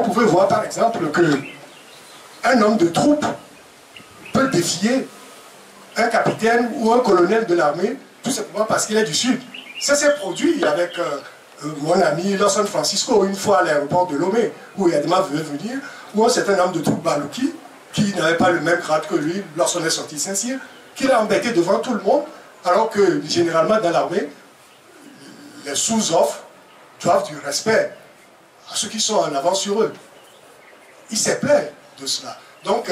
vous pouvez voir par exemple que un homme de troupe peut défier un capitaine ou un colonel de l'armée tout simplement parce qu'il est du Sud. Ça s'est produit avec mon ami Lawson Francisco une fois à l'aéroport de Lomé, où Yadema veut venir, où un certain homme de troupes Balouki, qui n'avait pas le même grade que lui lorsqu'on est sorti de Saint-Cyr, qui l'a embêté devant tout le monde, alors que généralement dans l'armée, les sous-offres doivent du respect à ceux qui sont en avant sur eux. Il s'est plaint de cela. Donc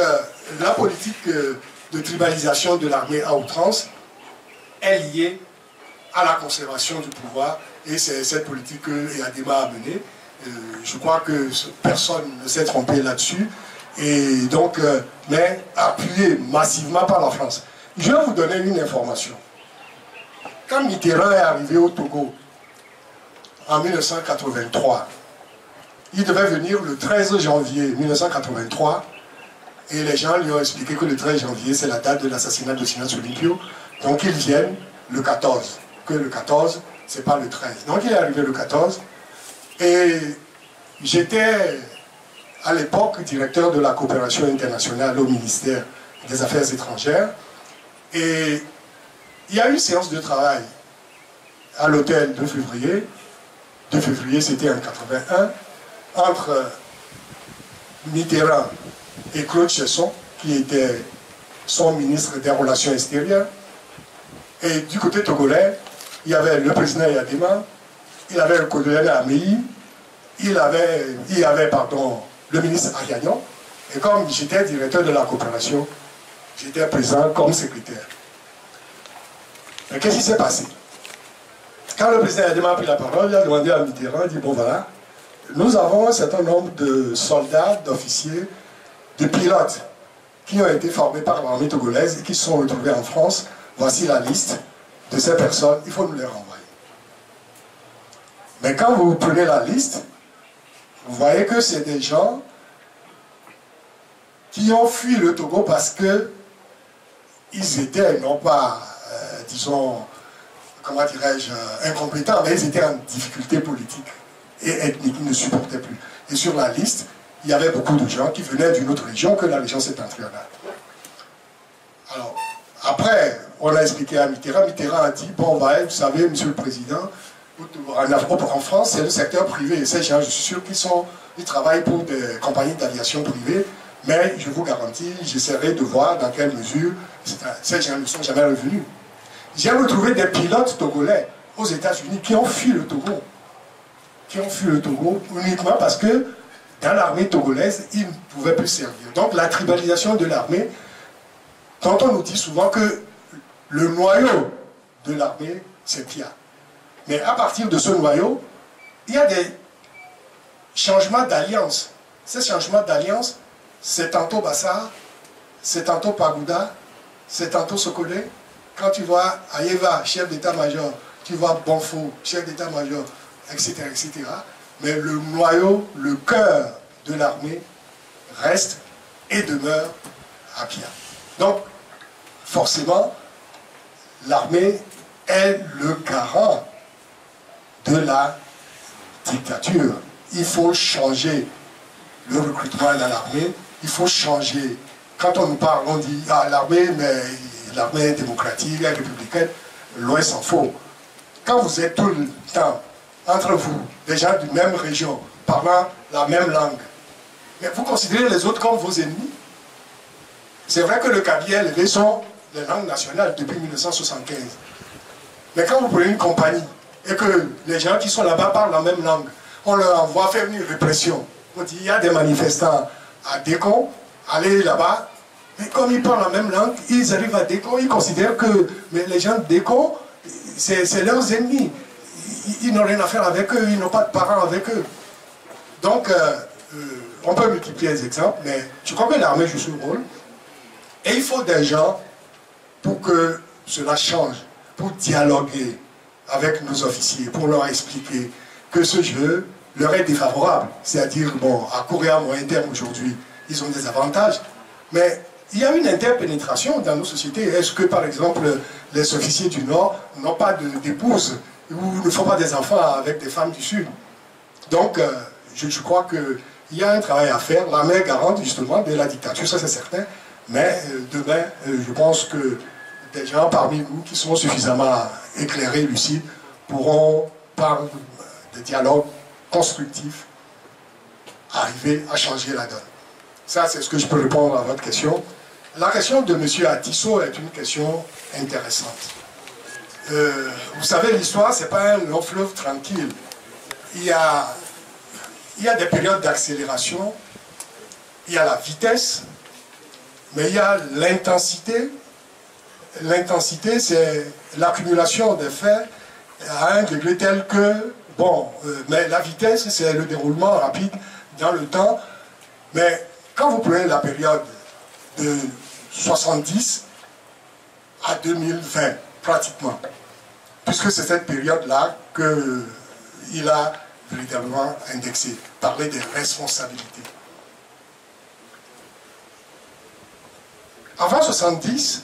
la politique de tribalisation de l'armée à outrance est liée à la conservation du pouvoir, et c'est cette politique que Yadema a menée. Je crois que personne ne s'est trompé là-dessus, et donc, mais appuyé massivement par la France. Je vais vous donner une information. Quand Mitterrand est arrivé au Togo en 1983, il devait venir le 13 janvier 1983, et les gens lui ont expliqué que le 13 janvier, c'est la date de l'assassinat de Sinan Soulimpio. Donc ils viennent le 14, que le 14, c'est pas le 13. Donc il est arrivé le 14, et j'étais à l'époque directeur de la coopération internationale au ministère des Affaires étrangères, et il y a eu une séance de travail à l'hôtel 2 février. 2 février, c'était en 81, entre Mitterrand et Claude Chesson, qui était son ministre des Relations extérieures. Et du côté togolais, il y avait le président Yadema, il y avait le colonel Améi, il y avait le ministre Ariagnon. Et comme j'étais directeur de la coopération, j'étais présent comme secrétaire. Mais qu'est-ce qui s'est passé? Quand le président Yadema a pris la parole, il a demandé à Mitterrand, il dit, bon voilà, nous avons un certain nombre de soldats, d'officiers, de pilotes qui ont été formés par l'armée togolaise et qui se sont retrouvés en France. Voici la liste de ces personnes, il faut nous les renvoyer. Mais quand vous prenez la liste, vous voyez que c'est des gens qui ont fui le Togo parce que ils étaient, non pas, disons, comment dirais-je, incompétents, mais ils étaient en difficulté politique et ethnique, ils ne supportaient plus. Et sur la liste, il y avait beaucoup de gens qui venaient d'une autre région que la région septentrionale. Alors, après, on a expliqué à Mitterrand, Mitterrand a dit, bon, vous savez, monsieur le président, en France, c'est le secteur privé, et ces gens, je suis sûr qu'ils travaillent pour des compagnies d'aviation privées, mais je vous garantis, j'essaierai de voir dans quelle mesure ces gens ne sont jamais revenus. J'ai retrouvé des pilotes togolais aux États-Unis qui ont fui le Togo. Qui ont fui le Togo uniquement parce que dans l'armée togolaise, ils ne pouvaient plus servir. Donc la tribalisation de l'armée, quand on nous dit souvent que le noyau de l'armée, c'est Pia. Mais à partir de ce noyau, il y a des changements d'alliance. Ces changements d'alliance, c'est tantôt Bassar, c'est tantôt Pagouda, c'est tantôt Sokolé. Quand tu vois Ayeva, chef d'état-major, tu vois Bonfo, chef d'état-major, etc., etc. Mais le noyau, le cœur de l'armée reste et demeure à Pia. Donc, forcément, l'armée est le garant de la dictature. Il faut changer le recrutement dans l'armée, il faut changer. Quand on nous parle, on dit, ah, l'armée, mais l'armée est démocratique, est républicaine, loin s'en faut. Quand vous êtes tout le temps entre vous, des gens d'une même région, parlant la même langue, mais vous considérez les autres comme vos ennemis. C'est vrai que le Kabylie et le Vé sont les langues nationales depuis 1975. Mais quand vous prenez une compagnie et que les gens qui sont là-bas parlent la même langue, on leur envoie faire une répression. On dit, il y a des manifestants à Décon, allez là-bas, mais comme ils parlent la même langue, ils arrivent à Décon, ils considèrent que mais les gens de Décon, c'est leurs ennemis. Ils n'ont rien à faire avec eux, ils n'ont pas de parents avec eux. Donc, on peut multiplier les exemples, mais je crois que l'armée joue ce rôle. Et il faut des gens pour que cela change, pour dialoguer avec nos officiers, pour leur expliquer que ce jeu leur est défavorable. C'est-à-dire, bon, à court et à moyen terme aujourd'hui, ils ont des avantages, mais il y a une interpénétration dans nos sociétés. Est-ce que, par exemple, les officiers du Nord n'ont pas d'épouses ou ne font pas des enfants avec des femmes du Sud? Donc, je crois qu'il il y a un travail à faire. L'armée est garante justement de la dictature, ça c'est certain. Mais demain, je pense que des gens parmi vous qui sont suffisamment éclairés, lucides, pourront, par des dialogues constructifs, arriver à changer la donne. Ça, c'est ce que je peux répondre à votre question. La question de M. Atisso est une question intéressante. Vous savez, l'histoire, ce n'est pas un long fleuve tranquille. Il y a des périodes d'accélération, il y a la vitesse, mais il y a l'intensité. L'intensité, c'est l'accumulation des faits à un degré tel que, bon, mais la vitesse, c'est le déroulement rapide dans le temps. Mais quand vous prenez la période de 70 à 2020, pratiquement, puisque c'est cette période-là qu'il a véritablement indexé, parler des responsabilités. Avant 70,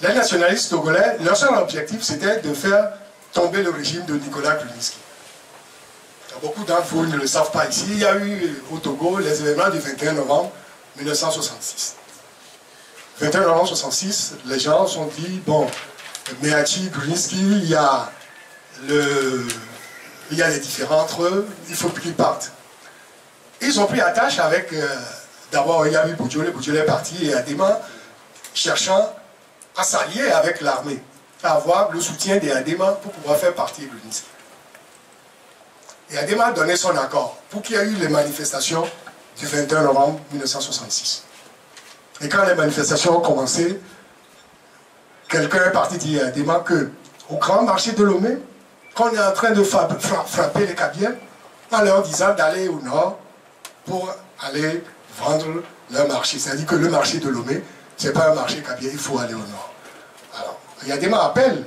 les nationalistes togolais, leur seul objectif, c'était de faire tomber le régime de Nicolas Kruninsky. Beaucoup d'entre vous ne le savent pas ici. Il y a eu au Togo les événements du 21 novembre 1966. 21 novembre 1966, les gens se sont dit, bon, Meachi, Kruninsky, il y a des différends entre eux, il faut qu'ils partent. Ils ont pris attache avec, d'abord il y a eu Boudjoulé est parti, et Adema, cherchant à s'allier avec l'armée, à avoir le soutien des Adema pour pouvoir faire partie de l'UNISC. Et Adema a donné son accord pour qu'il y ait eu les manifestations du 21 novembre 1966. Et quand les manifestations ont commencé, quelqu'un est parti dire à Adema qu'au grand marché de Lomé, qu'on est en train de frapper les Kabyles, en leur disant d'aller au nord pour aller vendre leur marché. C'est-à-dire que le marché de Lomé, ce n'est pas un marché kabyle, il faut aller au nord. Alors, il y a des gens qui appellent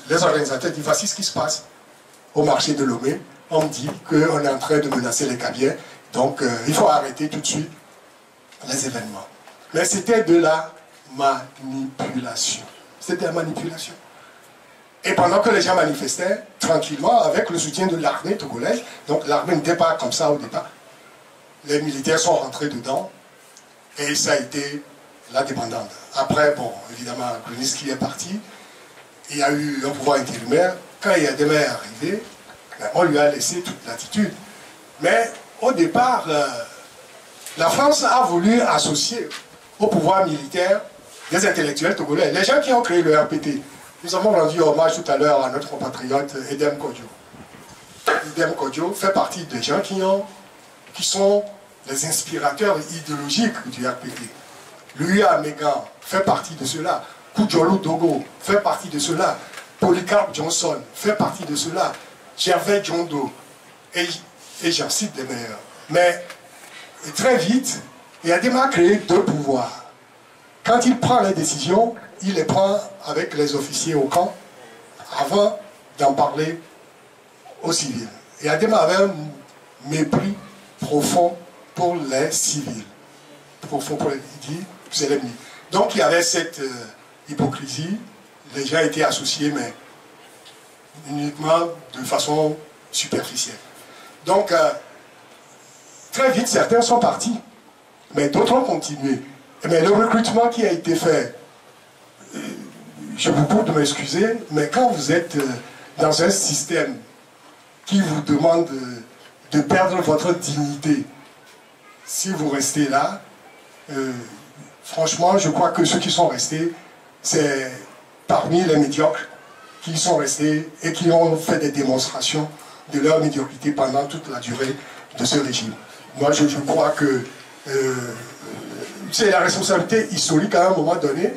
les organisateurs, disent voici ce qui se passe au marché de Lomé. On me dit qu'on est en train de menacer les Kabyles, donc il faut arrêter tout de suite les événements. Mais c'était de la manipulation. C'était de la manipulation. Et pendant que les gens manifestaient, tranquillement, avec le soutien de l'armée togolaise, donc l'armée n'était pas comme ça au départ, les militaires sont rentrés dedans, et ça a été la dépendante. Après, bon, évidemment, Kruninsky est parti, il y a eu un pouvoir intérimaire. Quand Yadema est arrivé, on lui a laissé toute l'attitude. Mais au départ, la France a voulu associer au pouvoir militaire des intellectuels togolais, les gens qui ont créé le RPT. Nous avons rendu hommage tout à l'heure à notre compatriote Edem Kodjo. Edem Kodjo fait partie des gens qui sont les inspirateurs idéologiques du RPT. Lui, Megan fait partie de cela. Kujolu Dogo fait partie de cela. Polycarpe Johnson fait partie de cela. Gervais Djondo. Et j'en cite des meilleurs. Mais très vite, Yadema a créé deux pouvoirs. Quand il prend les décisions, il les prend avec les officiers au camp avant d'en parler aux civils. Yadema avait un mépris profond pour les civils. Profond pour les... Il dit, c'est l'ennemi. Donc il y avait cette hypocrisie. Les gens étaient associés, mais uniquement de façon superficielle. Donc, très vite, certains sont partis, mais d'autres ont continué. Mais le recrutement qui a été fait, je vous prie de m'excuser, mais quand vous êtes dans un système qui vous demande de perdre votre dignité, si vous restez là, franchement, je crois que ceux qui sont restés, c'est parmi les médiocres qui sont restés et qui ont fait des démonstrations de leur médiocrité pendant toute la durée de ce régime. Moi, je crois que c'est la responsabilité historique à un moment donné.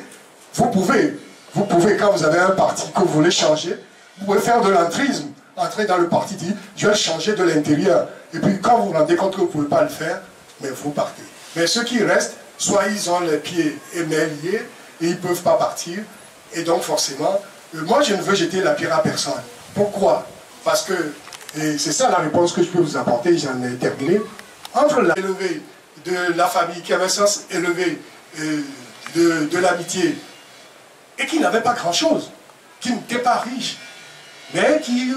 Vous pouvez, quand vous avez un parti que vous voulez changer, vous pouvez faire de l'entrisme, entrer dans le parti, dire je vais le changer de l'intérieur. Et puis quand vous vous rendez compte que vous ne pouvez pas le faire, mais vous partez. Mais ceux qui restent, soit ils ont les pieds et mains liés et ils ne peuvent pas partir. Et donc forcément, moi je ne veux jeter la pierre à personne. Pourquoi? Parce que, et c'est ça la réponse que je peux vous apporter, j'en ai terminé, entre l'élevé de la famille qui avait un sens élevé de l'amitié et qui n'avait pas grand-chose, qui n'était pas riche, mais qui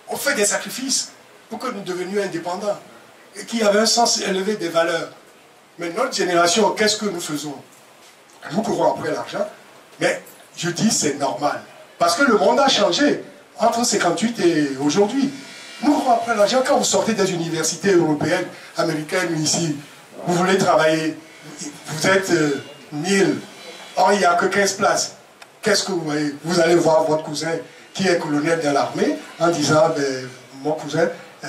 ont fait des sacrifices pour que nous devenions indépendants. et qui avait un sens élevé des valeurs. Mais notre génération, qu'est-ce que nous faisons? Nous courons après l'argent, mais je dis c'est normal. Parce que le monde a changé entre 58 et aujourd'hui. Nous courons après l'argent. Quand vous sortez des universités européennes, américaines, ici, vous voulez travailler, vous êtes 1000, or il n'y a que 15 places. Qu'est-ce que vous voyez? Vous allez voir votre cousin qui est colonel dans l'armée en disant, ben, mon cousin,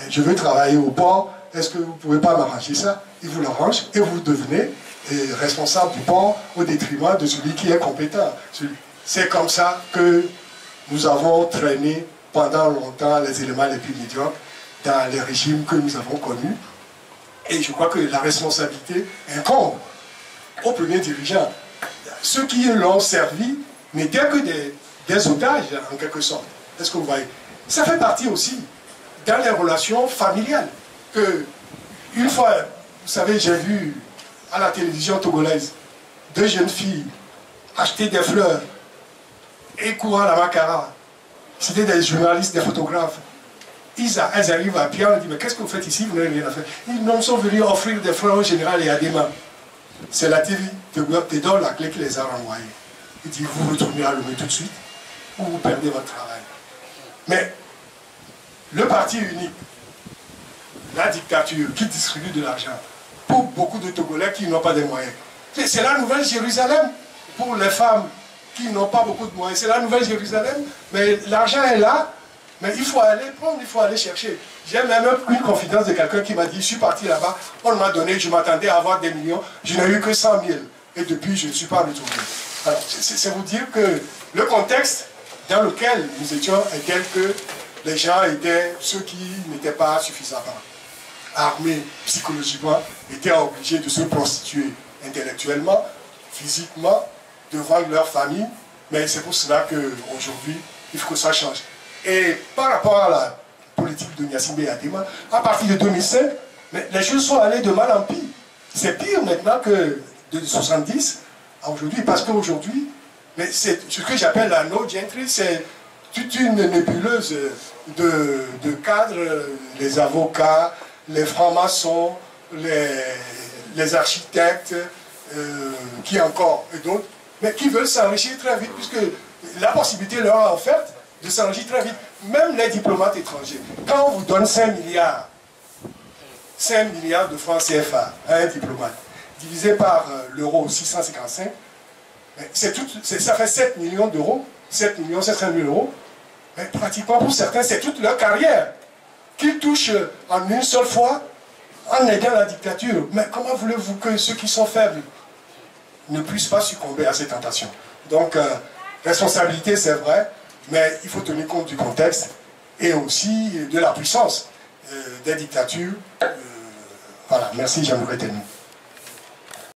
je veux travailler au port, est-ce que vous ne pouvez pas m'arranger ça? Il vous l'arrange et vous devenez responsable du port au détriment de celui qui est compétent. C'est comme ça que nous avons traîné pendant longtemps les éléments les plus médiocres dans les régimes que nous avons connus. Et je crois que la responsabilité incombe aux premiers dirigeants. Ceux qui l'ont servi n'étaient que des otages, en quelque sorte. Est-ce que vous voyez? Ça fait partie aussi dans les relations familiales. Que une fois, vous savez, j'ai vu à la télévision togolaise 2 jeunes filles acheter des fleurs et courir à la Macara. C'était des journalistes, des photographes. Elles arrivent à pied, on dit, mais qu'est-ce que vous faites ici? Vous n'avez rien à faire. Ils nous sont venus offrir des fleurs au général et à des mains. C'est la TV te donne la clé qui les a renvoyés. Il dit, vous retournez à Lomé tout de suite, ou vous perdez votre travail. Mais le parti unique, la dictature qui distribue de l'argent pour beaucoup de Togolais qui n'ont pas de moyens. C'est la nouvelle Jérusalem pour les femmes qui n'ont pas beaucoup de moyens. C'est la nouvelle Jérusalem, mais l'argent est là, mais il faut aller prendre, il faut aller chercher. J'ai même une confidence de quelqu'un qui m'a dit, je suis parti là-bas, on m'a donné, je m'attendais à avoir des millions, je n'ai eu que 100 000. Et depuis, je ne suis pas retourné. Alors, c'est vous dire que le contexte dans lequel nous étions est tel que les gens étaient, ceux qui n'étaient pas suffisamment armés psychologiquement, étaient obligés de se prostituer intellectuellement, physiquement, devant leur famille. Mais c'est pour cela qu'aujourd'hui, il faut que ça change. Et par rapport à la politique de Gnassingbé Adema, à partir de 2005, les choses sont allées de mal en pire. C'est pire maintenant que de 70 à aujourd'hui, parce qu'aujourd'hui, c'est ce que j'appelle la no gentry, c'est toute une nébuleuse de cadres, les avocats, les francs-maçons, les architectes, qui encore, et d'autres, mais qui veulent s'enrichir très vite, puisque la possibilité leur a offerte de s'enrichir très vite. Même les diplomates étrangers, quand on vous donne 5 milliards de francs CFA à un diplomate, divisé par l'euro 655, ça fait 7 millions d'euros, 7 millions 700 000 euros, mais pratiquement pour certains, c'est toute leur carrière qu'ils touchent en une seule fois en aidant la dictature. Mais comment voulez-vous que ceux qui sont faibles ne puissent pas succomber à ces tentations? Donc, responsabilité, c'est vrai, mais il faut tenir compte du contexte et aussi de la puissance des dictatures. Voilà, merci, j'aimerais terminer.